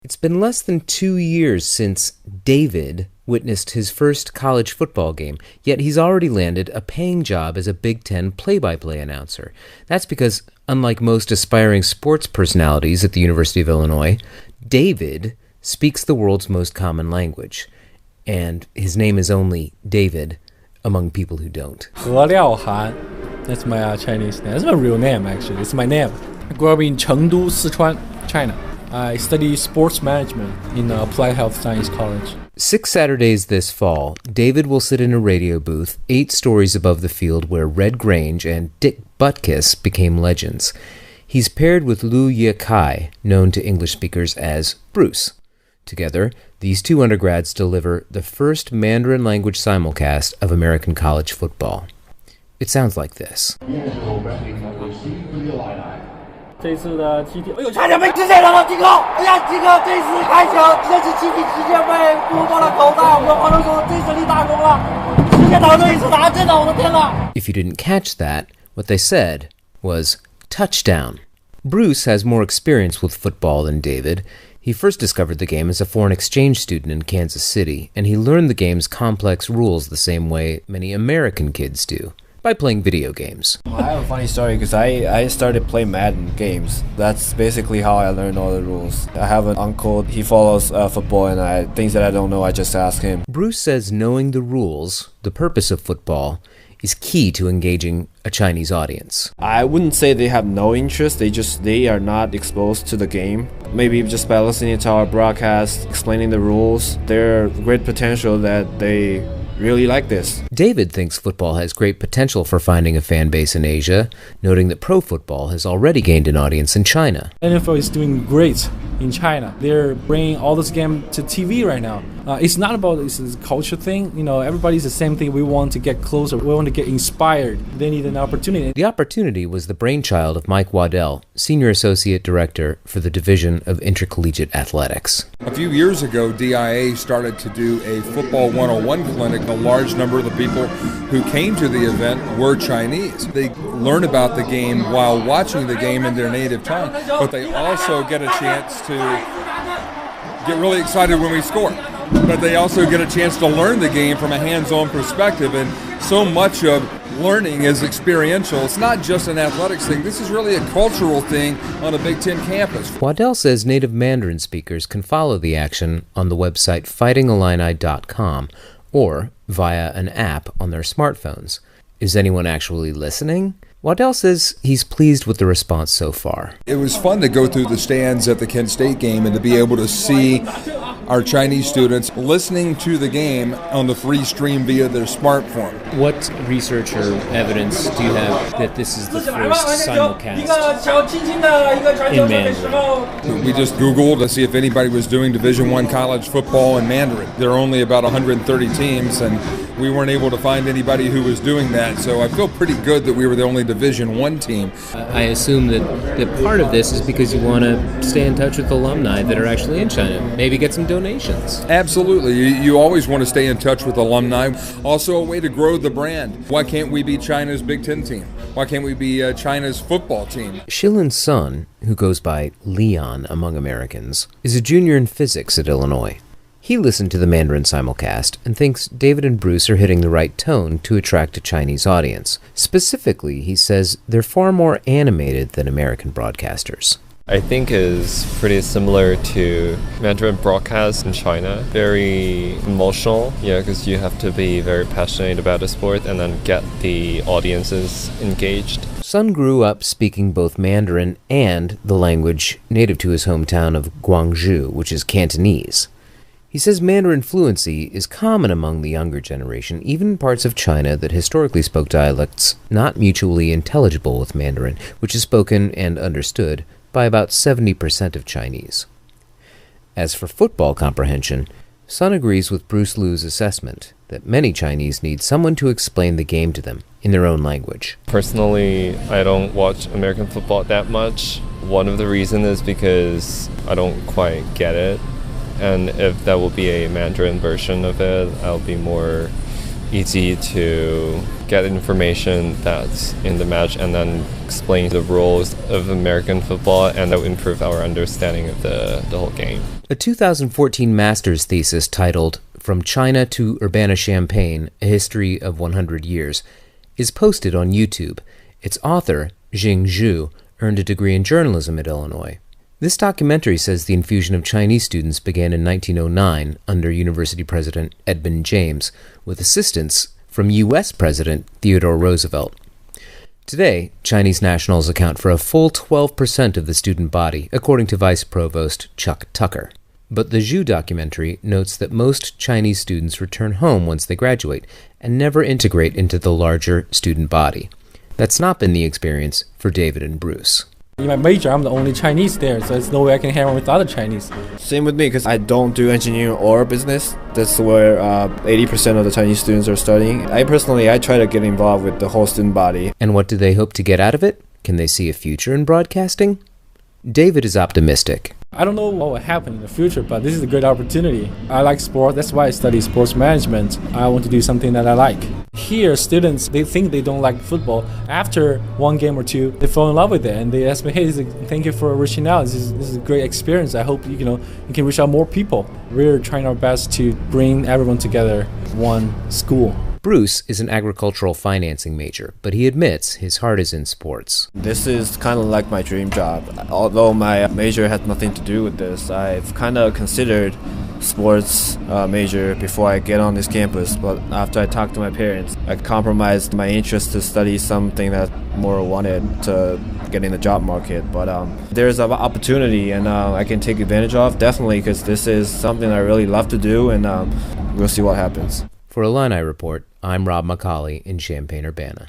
It's been less than 2 years since David witnessed his first college football game, yet he's already landed a paying job as a Big Ten play-by-play announcer. That's because, unlike most aspiring sports personalities at the University of Illinois, David speaks the world's most common language, and his name is only David among people who don't. He Liaohan, that's my Chinese name. That's my real name, actually. It's my name. I grew up in Chengdu, Sichuan, China. I study sports management in Applied Health Science College. 6 Saturdays this fall, David will sit in a radio booth 8 stories above the field where Red Grange and Dick Butkus became legends. He's paired with Lu Yekai, known to English speakers as Bruce. Together, these two undergrads deliver the first Mandarin language simulcast of American college football. It sounds like this. 这次的集体，差点被直接扔到金口！哎呀，金口这次开球，这次集体直接被拨到了口袋。我跟黄总说，这次立大功了，直接打对一次打，真的，我的天哪！ If you didn't catch that, what they said was touchdown. Bruce has more experience with football than David. He first discovered the game as a foreign exchange student in Kansas City, and he learned the game's complex rules the same way many American kids do. By playing video games. I have a funny story because I started playing Madden games. That's basically how I learned all the rules. I have an uncle, he follows football, and things that I don't know, I just ask him. Bruce says knowing the rules, the purpose of football, is key to engaging a Chinese audience. I wouldn't say they have no interest, they are not exposed to the game. Maybe just by listening to our broadcast, explaining the rules, there's great potential that they really like this. David thinks football has great potential for finding a fan base in Asia, noting that pro football has already gained an audience in China. NFL is doing great in China. They're bringing all this game to TV right now. It's not about this culture thing. You know, everybody's the same thing. We want to get closer. We want to get inspired. They need an opportunity. The opportunity was the brainchild of Mike Waddell, Senior Associate Director for the Division of Intercollegiate Athletics. A few years ago, DIA started to do a Football 101 clinic. A large number of the people who came to the event were Chinese. They learn about the game while watching the game in their native tongue, but they also get a chance to get really excited when we score. But they also get a chance to learn the game from a hands-on perspective, and so much of learning is experiential. It's not just an athletics thing. This is really a cultural thing on a Big Ten campus. Waddell says native Mandarin speakers can follow the action on the website fightingillini.com or via an app on their smartphones. Is anyone actually listening? Waddell says he's pleased with the response so far. It was fun to go through the stands at the Kent State game and to be able to see our Chinese students listening to the game on the free stream via their smartphone. What research or evidence do you have that this is the first simulcast in Mandarin? We just Googled to see if anybody was doing Division I college football in Mandarin. There are only about 130 teams, and we weren't able to find anybody who was doing that, so I feel pretty good that we were the only Division I team. I assume that part of this is because you want to stay in touch with alumni that are actually in China. Maybe get some donations. Absolutely. You always want to stay in touch with alumni. Also a way to grow the brand. Why can't we be China's Big Ten team? Why can't we be China's football team? Shilin's son, who goes by Leon among Americans, is a junior in physics at Illinois. He listened to the Mandarin simulcast and thinks David and Bruce are hitting the right tone to attract a Chinese audience. Specifically, he says they're far more animated than American broadcasters. I think is pretty similar to Mandarin broadcast in China. Very emotional, because you have to be very passionate about the sport and then get the audiences engaged. Sun grew up speaking both Mandarin and the language native to his hometown of Guangzhou, which is Cantonese. He says Mandarin fluency is common among the younger generation, even in parts of China that historically spoke dialects not mutually intelligible with Mandarin, which is spoken and understood by about 70% of Chinese. As for football comprehension, Sun agrees with Bruce Liu's assessment that many Chinese need someone to explain the game to them in their own language. Personally, I don't watch American football that much. One of the reasons is because I don't quite get it. And if that will be a Mandarin version of it, I'll be more easy to get information that's in the match and then explain the rules of American football, and that will improve our understanding of the whole game. A 2014 master's thesis titled From China to Urbana-Champaign, A History of 100 Years, is posted on YouTube. Its author, Jing Zhu, earned a degree in journalism at Illinois. This documentary says the infusion of Chinese students began in 1909 under University President Edmund James, with assistance from U.S. President Theodore Roosevelt. Today, Chinese nationals account for a full 12% of the student body, according to Vice Provost Chuck Tucker. But the Zhu documentary notes that most Chinese students return home once they graduate and never integrate into the larger student body. That's not been the experience for David and Bruce. In my major, I'm the only Chinese there, so there's no way I can hang out with other Chinese. Same with me, because I don't do engineering or business. That's where 80% of the Chinese students are studying. I try to get involved with the whole student body. And what do they hope to get out of it? Can they see a future in broadcasting? David is optimistic. I don't know what will happen in the future, but this is a great opportunity. I like sport, that's why I study sports management. I want to do something that I like. Here, students, they think they don't like football. After one game or two, they fall in love with it, and they ask me, hey, thank you for reaching out. This is a great experience. I hope you can reach out more people. We're trying our best to bring everyone together, one school. Bruce is an agricultural financing major, but he admits his heart is in sports. This is kind of like my dream job. Although my major had nothing to do with this, I've kind of considered sports major before I get on this campus, but after I talked to my parents, I compromised my interest to study something that more wanted to get in the job market. But there's an opportunity, and I can take advantage of, definitely, because this is something I really love to do, and we'll see what happens. For Illini Report, I'm Rob McCauley in Champaign-Urbana.